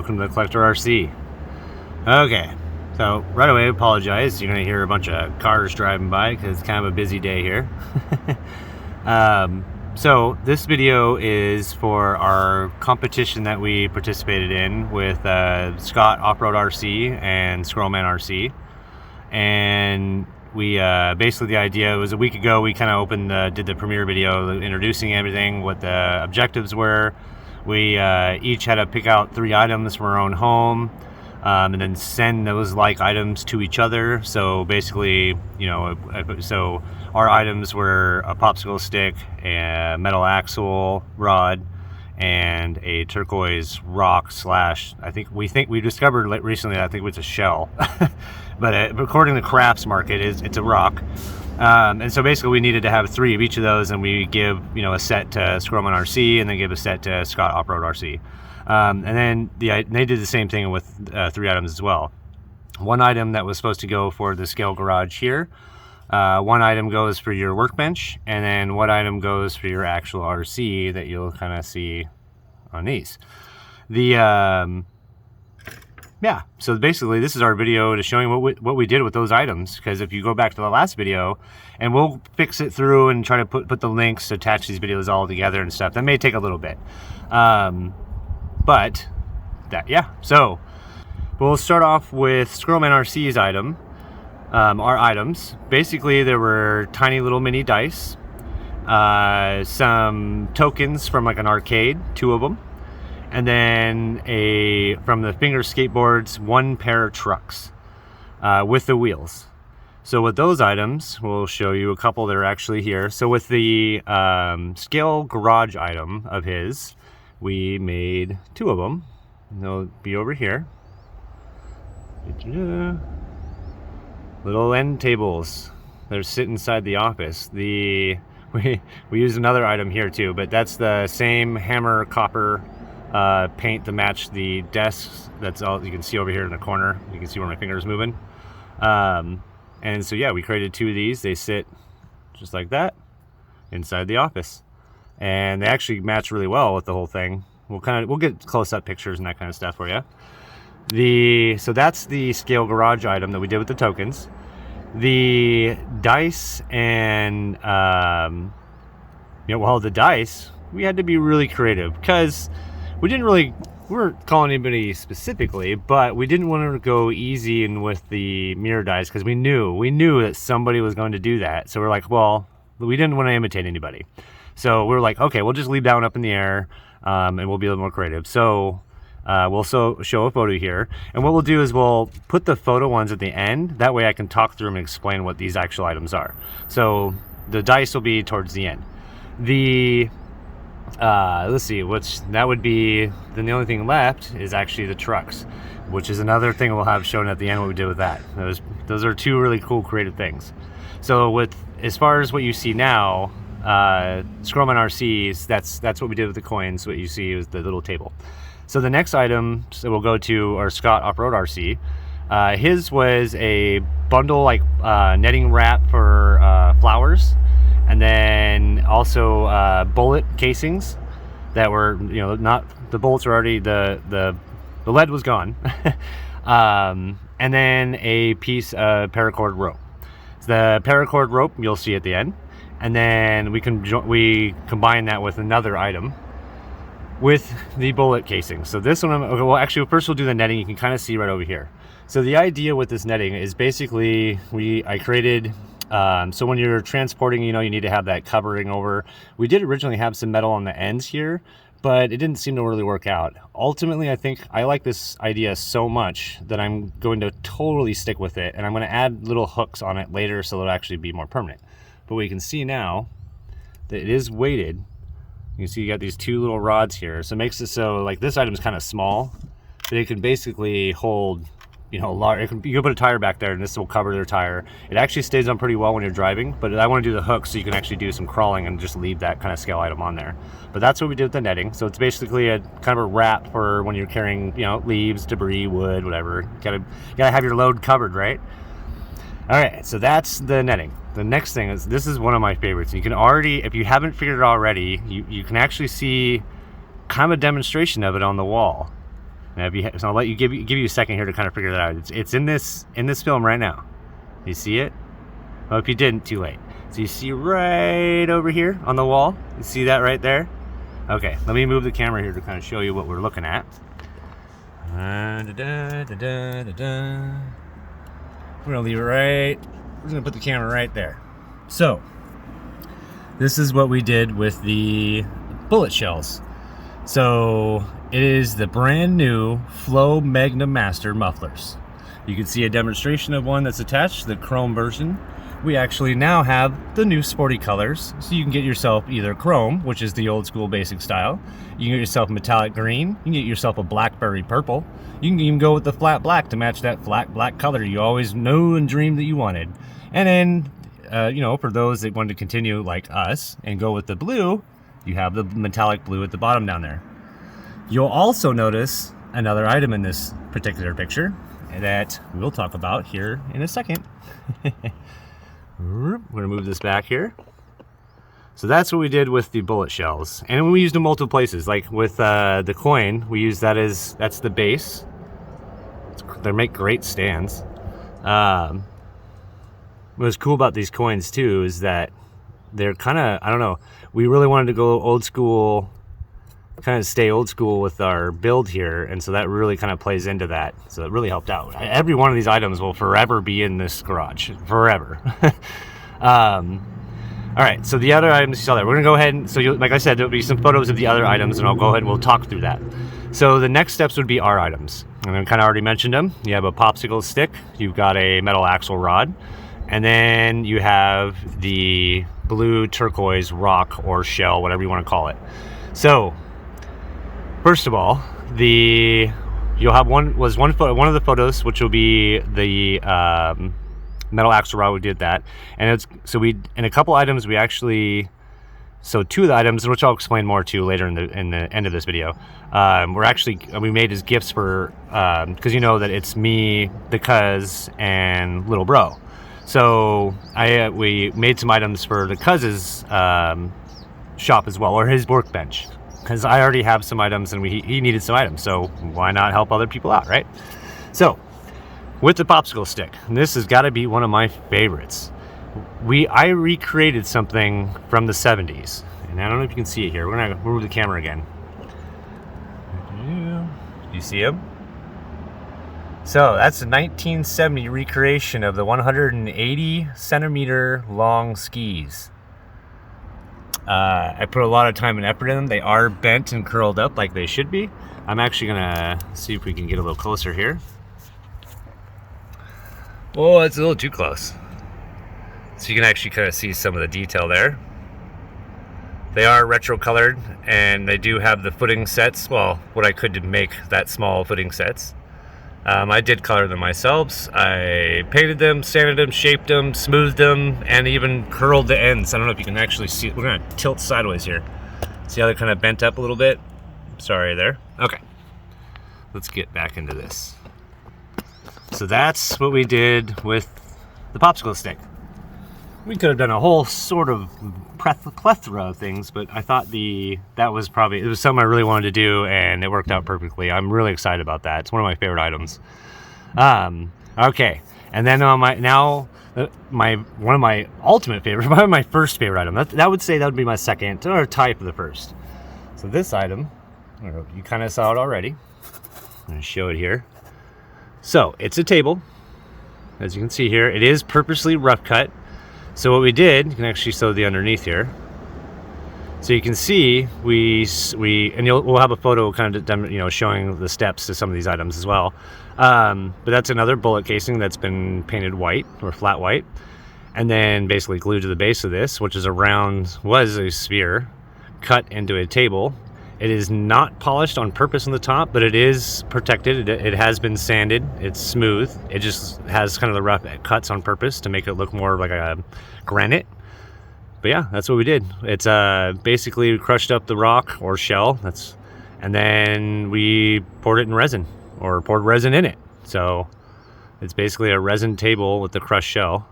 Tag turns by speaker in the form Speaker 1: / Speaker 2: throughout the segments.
Speaker 1: welcome to the Collector RC. Okay, so right away, apologize. You're gonna hear a bunch of cars driving by because it's kind of a busy day here. So this video is for our competition that we participated in with ScottOffRoadRC and Squirrelman RC, and we basically, the idea was a week ago we kind of did the premiere video introducing everything, what the objectives were. We each had to pick out 3 items from our own home, and then send those like items to each other. So basically, you know, so our items were a popsicle stick, a metal axle rod, and a turquoise rock slash, we discovered recently, I think it was a shell. But according to Crafts Market, it's a rock. And so basically we needed to have 3 of each of those, and we give, you know, a set to Squirrelman RC and then give a set to ScottOffRoadRC. And then they did the same thing with 3 items as well. 1 item that was supposed to go for the scale garage here. 1 item goes for your workbench, and then 1 item goes for your actual RC that you'll kind of see on these. Yeah, so basically this is our video to showing what we did with those items, because if you go back to the last video, and we'll fix it through and try to put the links to attach these videos all together and stuff. That may take a little bit. But yeah, so we'll start off with Squirrelman RC's item. Our items, basically there were tiny little mini dice, some tokens from like an arcade, 2 of them, and then from the finger skateboards, 1 pair of trucks with the wheels. So with those items, we'll show you a couple that are actually here. So with the scale garage item of his, we made 2 of them. And they'll be over here. Little end tables. They're sit inside the office. We used another item here too, but that's the same hammer copper paint to match the desks. That's all you can see over here in the corner. You can see where my finger is moving. And so yeah, we created 2 of these. They sit just like that inside the office, and they actually match really well with the whole thing. We'll get close-up pictures and that kind of stuff for you. So that's the scale garage item that we did with the tokens. The dice and the dice, we had to be really creative because we weren't calling anybody specifically, but we didn't want to go easy in with the mirror dice because we knew that somebody was going to do that. So we're like, well, we didn't want to imitate anybody. So we're like, okay, we'll just leave that one up in the air, and we'll be a little more creative. So we'll show a photo here, and what we'll do is we'll put the photo ones at the end. That way I can talk through them and explain what these actual items are. So the dice will be towards the end. Let's see, that would be, then the only thing left is actually the trucks, which is another thing we'll have shown at the end what we did with that. Those are 2 really cool creative things. So as far as what you see now, Squirrelman RCs, that's what we did with the coins. What you see is the little table. So the next item, so we'll go to our ScottOffRoadRC. His was a bundle like netting wrap for flowers, and then also bullet casings that were, you know, not, the bullets are already, the lead was gone. And then a piece of paracord rope. So the paracord rope you'll see at the end, and then we combine that with another item with the bullet casing. So this one, okay, well actually first we'll do the netting. You can kind of see right over here. So the idea with this netting is basically I created, so when you're transporting, you know, you need to have that covering over. We did originally have some metal on the ends here, but it didn't seem to really work out. Ultimately, I think I like this idea so much that I'm going to totally stick with it, and I'm going to add little hooks on it later so it'll actually be more permanent. But we can see now that it is weighted. You can see you got these 2 little rods here, so it makes it so like this item is kind of small, but it can basically hold, you know, you can put a tire back there and this will cover their tire. It actually stays on pretty well when you're driving, but I want to do the hook so you can actually do some crawling and just leave that kind of scale item on there. But that's what we did with the netting. So it's basically a kind of a wrap for when you're carrying, you know, leaves, debris, wood, whatever. You gotta have your load covered, right? All right, so that's the netting. The next thing is, this is one of my favorites. You can already, if you haven't figured it already, you can actually see kind of a demonstration of it on the wall. So I'll let you give you a second here to kind of figure that out. It's in this film right now. You see it? Oh, if you didn't, too late. So you see right over here on the wall. You see that right there? Okay, let me move the camera here to kind of show you what we're looking at. We're gonna leave it right. We're gonna put the camera right there. So this is what we did with the bullet shells. So it is the brand new Flow Magnum Master mufflers. You can see a demonstration of one that's attached to the chrome version. We actually now have the new sporty colors, so you can get yourself either chrome, which is the old school basic style. You can get yourself metallic green. You can get yourself a blackberry purple. You can even go with the flat black to match that flat black color you always knew and dreamed that you wanted. And then, you know, for those that wanted to continue like us and go with the blue, you have the metallic blue at the bottom down there. You'll also notice another item in this particular picture that we'll talk about here in a second. We're gonna move this back here. So that's what we did with the bullet shells, and we used them multiple places. Like with the coin, we use that as that's the base. They make great stands. What's cool about these coins too is that they're kind of, I don't know, we really wanted to go old school, kind of stay old school with our build here, and so that really kind of plays into that. So it really helped out. Every one of these items will forever be in this garage, forever. All right, so the other items you saw there, we're gonna go ahead and, so like I said, there'll be some photos of the other items, and I'll go ahead and we'll talk through that. So the next steps would be our items, and I kind of already mentioned them. You have a popsicle stick, you've got a metal axle rod, and then you have the blue turquoise rock or shell, whatever you want to call it. So first of all, you'll have one of the photos, which will be the metal axle rod. We did that, and in a couple items we actually, so two of the items, which I'll explain more to later in the end of this video, we made as gifts for because you know that it's me, the cuz, and little bro. So we made some items for the cuz's shop as well, or his workbench, because I already have some items and he needed some items, so why not help other people out, right? So with the popsicle stick, and this has got to be one of my favorites. I recreated something from the 70s, and I don't know if you can see it here. We're gonna move the camera again. Do you see him? So that's a 1970 recreation of the 180 centimeter long skis. I put a lot of time and effort in them. They are bent and curled up like they should be. I'm actually gonna see if we can get a little closer here. Oh, it's a little too close. So you can actually kind of see some of the detail there. They are retro colored, and they do have the footing sets. Well, what I could to make that small footing sets. I did color them myself. I painted them, sanded them, shaped them, smoothed them, and even curled the ends. I don't know if you can actually see. We're gonna tilt sideways here. See how they're kind of bent up a little bit? Sorry there. Okay. Let's get back into this. So that's what we did with the popsicle stick. We could have done a whole sort of plethora of things, but I thought it was something I really wanted to do, and it worked out perfectly. I'm really excited about that. It's one of my favorite items. Okay, and then one of my ultimate favorite, one of my first favorite item. That would be my second, or tie for the first. So this item, I don't know, you kind of saw it already. I'm going to show it here. So it's a table, as you can see here. It is purposely rough cut. So what we did, you can actually show the underneath here. So you can see we'll have a photo kind of showing the steps to some of these items as well. But that's another bullet casing that's been painted white or flat white, and then basically glued to the base of this, which is was a sphere cut into a table. It is not polished on purpose on the top, but it is protected. It has been sanded. It's smooth. It just has kind of the rough cuts on purpose to make it look more like a granite. But yeah, that's what we did. It's basically we crushed up the rock or shell. And then we poured it in resin, or poured resin in it. So it's basically a resin table with the crushed shell.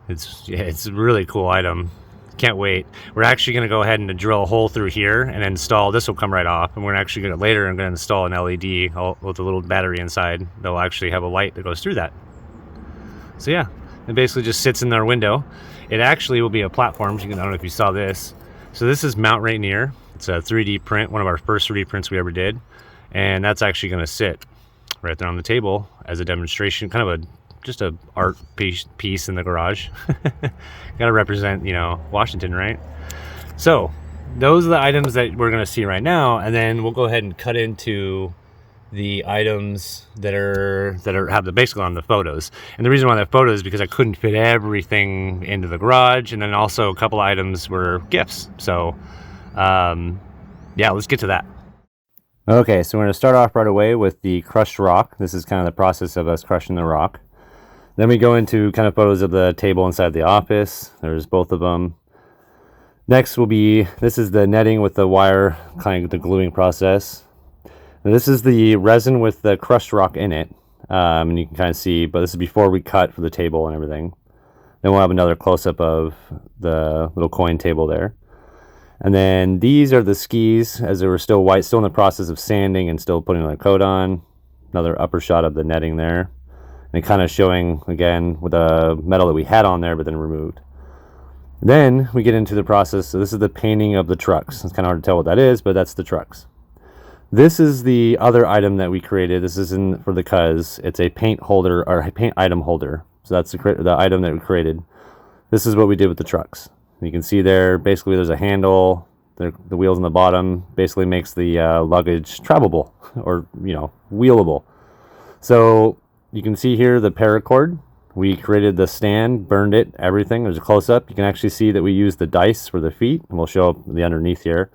Speaker 1: It's a really cool item. can't wait. We're actually going to go ahead and drill a hole through here and install, this will come right off, and we're actually going to later, I'm going to install an LED with a little battery inside that will actually have a light that goes through that. So yeah, it basically just sits in our window. It actually will be a platform. I don't know if you saw this. So this is Mount Rainier. It's a 3D print, one of our first 3D prints we ever did. And that's actually going to sit right there on the table as a demonstration, kind of just a art piece in the garage. Got to represent, you know, Washington, right? So those are the items that we're going to see right now, and then we'll go ahead and cut into the items that have the basically on the photos. And the reason why I have photos is because I couldn't fit everything into the garage, and then also a couple items were gifts. So yeah, let's get to that. Okay, so we're going to start off right away with the crushed rock. This is kind of the process of us crushing the rock. Then we go into kind of photos of the table inside the office. There's both of them. Next will be, this is the netting with the wire, kind of the gluing process. And this is the resin with the crushed rock in it. And you can kind of see, but this is before we cut for the table and everything. Then we'll have another close-up of the little coin table there. And then these are the skis as they were still white, still in the process of sanding and still putting a coat on. Another upper shot of the netting there. And kind of showing, again, with the metal that we had on there, but then removed. Then we get into the process. So this is the painting of the trucks. It's kind of hard to tell what that is, but that's the trucks. This is the other item that we created. This isn't for the cuz. It's a paint holder, or a paint item holder. So that's the item that we created. This is what we did with the trucks. You can see there, basically there's a handle. The wheels on the bottom basically makes the luggage travelable, or, you know, wheelable. So you can see here the paracord. We created the stand, burned it, everything. There's a close-up. You can actually see that we used the dice for the feet, and we'll show up the underneath here.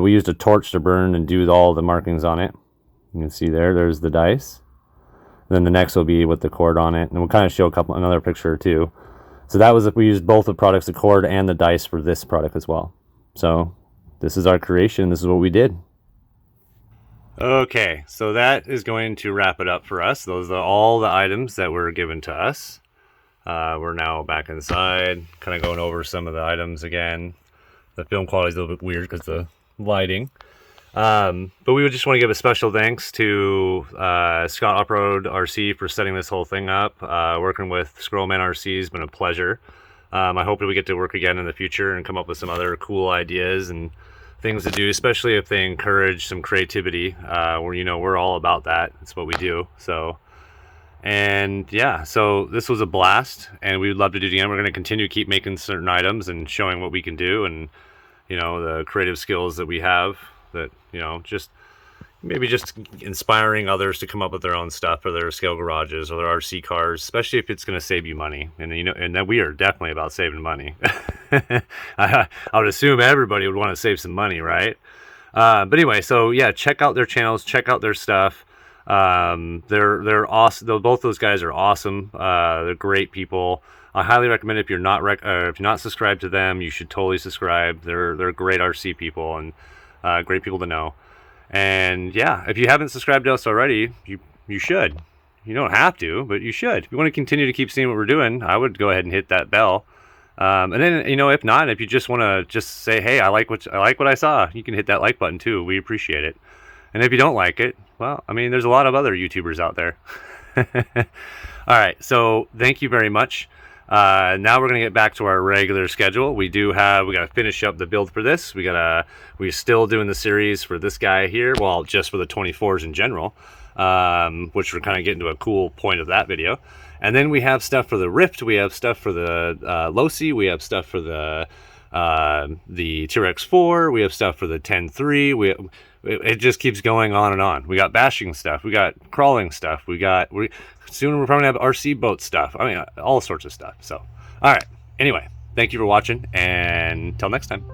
Speaker 1: We used a torch to burn and do all the markings on it. You can see there's the dice. And then the next will be with the cord on it, and we'll kind of show another picture or two. So that was, we used both the products, the cord and the dice, for this product as well. So this is our creation. This is what we did. Okay, so that is going to wrap it up for us. Those are all the items that were given to us. We're now back inside, kind of going over some of the items again. The film quality is a little bit weird because the lighting. But we would just want to give a special thanks to ScottOffRoadRC for setting this whole thing up. Working with Squirrelman RC has been a pleasure. I hope that we get to work again in the future and come up with some other cool ideas and things to do, especially if they encourage some creativity. We're all about that. It's what we do. So, and yeah, so this was a blast, and we'd love to do it again. We're going to continue to keep making certain items and showing what we can do, and the creative skills that we have, that just inspiring others to come up with their own stuff for their scale garages or their RC cars, especially if it's going to save you money. And that we are definitely about saving money. I would assume everybody would want to save some money, right? But anyway, so yeah, check out their channels, check out their stuff. They're awesome. Both those guys are awesome. They're great people. I highly recommend, if you're not subscribed to them, you should totally subscribe. They're great RC people, and great people to know. And yeah, if you haven't subscribed to us already, you should. You don't have to, but you should. If you want to continue to keep seeing what we're doing, I would go ahead and hit that bell. And then, if not, if you just want to just say, hey, I like what I saw, you can hit that like button too. We appreciate it. And if you don't like it, well, there's a lot of other YouTubers out there. All right, so thank you very much. Now we're gonna get back to our regular schedule. We got to finish up the build for this. We're still doing the series for this guy here. Well, just for the 24s in general, which we're kind of getting to a cool point of that video. And then we have stuff for the Rift. We have stuff for the Losi. We have stuff for the T-Rex 4. We have stuff for the 10-3. It just keeps going on and on. We got bashing stuff. We got crawling stuff. Soon we're probably going to have RC boat stuff. All sorts of stuff. So, all right. Anyway, thank you for watching, and until next time.